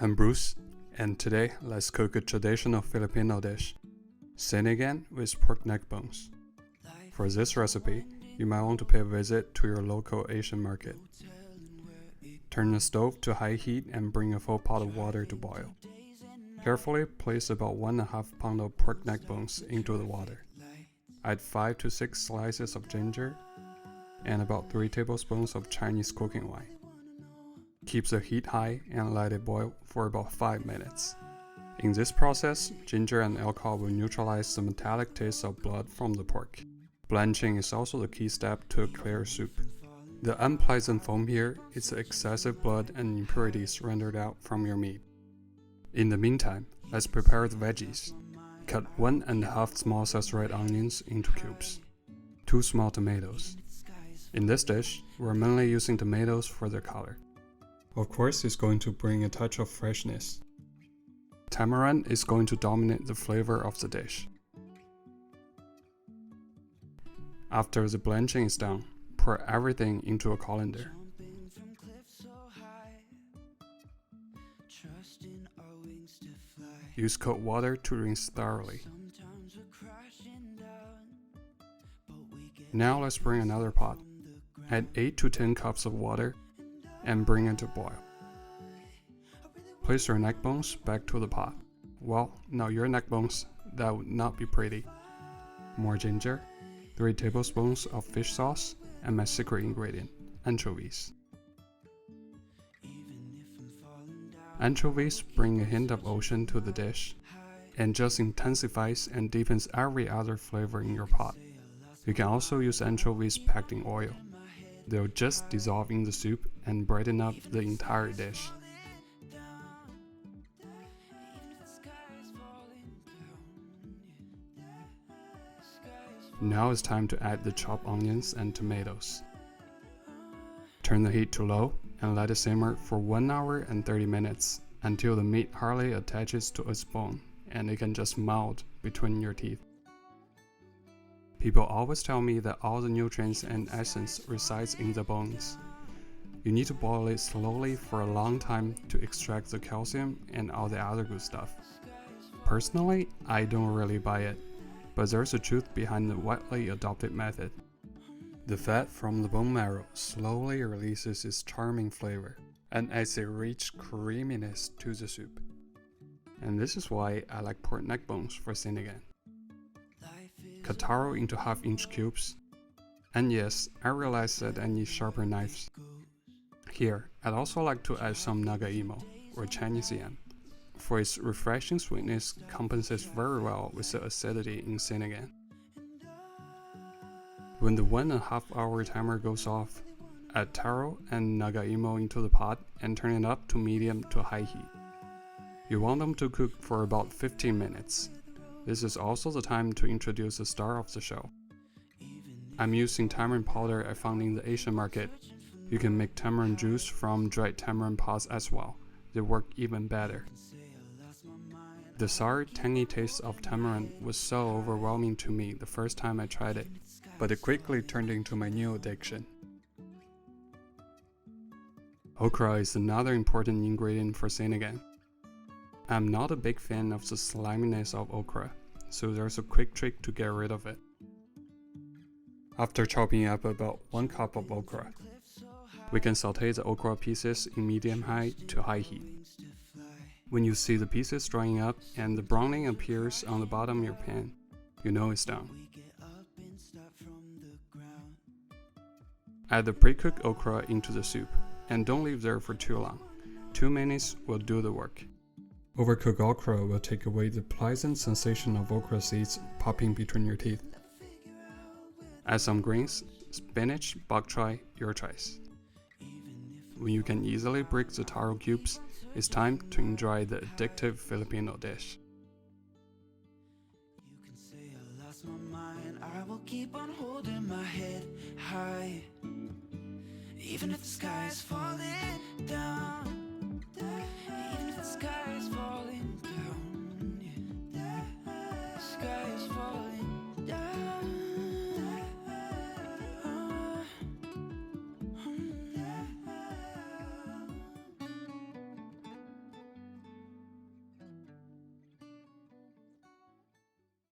I'm Bruce, and today let's cook a traditional Filipino dish, Sinigang with pork neck bones. For this recipe, you might want to pay a visit to your local Asian market. Turn the stove to high heat and bring a full pot of water to boil. Carefully place about 1.5 pounds of pork neck bones into the water. Add 5 to 6 slices of ginger and about 3 tablespoons of Chinese cooking wine. Keep the heat high and let it boil for about 5 minutes. In this process, ginger and alcohol will neutralize the metallic taste of blood from the pork. Blanching is also the key step to a clear soup. The unpleasant foam here is the excessive blood and impurities rendered out from your meat. In the meantime, let's prepare the veggies. Cut 1.5 small-sized red onions into cubes. 2 small tomatoes. In this dish, we're mainly using tomatoes for their color. Of course, it's going to bring a touch of freshness. Tamarind is going to dominate the flavor of the dish. After the blanching is done, pour everything into a colander. Use cold water to rinse thoroughly. Now let's bring another pot. Add 8 to 10 cups of water and bring it to boil. Place your neck bones back to the pot. Well, now your neck bones, that would not be pretty. More ginger, 3 tablespoons of fish sauce, and my secret ingredient, anchovies. Anchovies bring a hint of ocean to the dish, and just intensifies and deepens every other flavor in your pot. You can also use anchovies packed in oil. They'll just dissolve in the soup and brighten up the entire dish. Now it's time to add the chopped onions and tomatoes. Turn the heat to low and let it simmer for 1 hour and 30 minutes until the meat hardly attaches to its bone and it can just melt between your teeth. People always tell me that all the nutrients and essence resides in the bones. You need to boil it slowly for a long time to extract the calcium and all the other good stuff. Personally, I don't really buy it, but there's a truth behind the widely adopted method. The fat from the bone marrow slowly releases its charming flavor and adds a rich creaminess to the soup. And this is why I like pork neck bones for Sinigang. Cut taro into half-inch cubes. And yes, I realize that I need sharper knives. Here, I'd also like to add some Nagaimo, or Chinese yam, for its refreshing sweetness compensates very well with the acidity in Sinigang. When the 1.5 hour timer goes off, add taro and Nagaimo into the pot and turn it up to medium to high heat. You want them to cook for about 15 minutes. This is also the time to introduce the star of the show. I'm using tamarind powder I found in the Asian market. You can make tamarind juice from dried tamarind pods as well. They work even better. The sour, tangy taste of tamarind was so overwhelming to me the first time I tried it, but it quickly turned into my new addiction. Okra is another important ingredient for Sinigang. I'm not a big fan of the sliminess of okra, so there's a quick trick to get rid of it. After chopping up about 1 cup of okra, we can saute the okra pieces in medium-high to high heat. When you see the pieces drying up and the browning appears on the bottom of your pan, you know it's done. Add the pre-cooked okra into the soup, and don't leave there for too long. 2 minutes will do the work. Overcooked okra will take away the pleasant sensation of okra seeds popping between your teeth. Add some greens, spinach, bok choy, your choice. When you can easily break the taro cubes, it's time to enjoy the addictive Filipino dish. You can say I lost my mind, I will keep on holding my head high, even if the sky is falling down.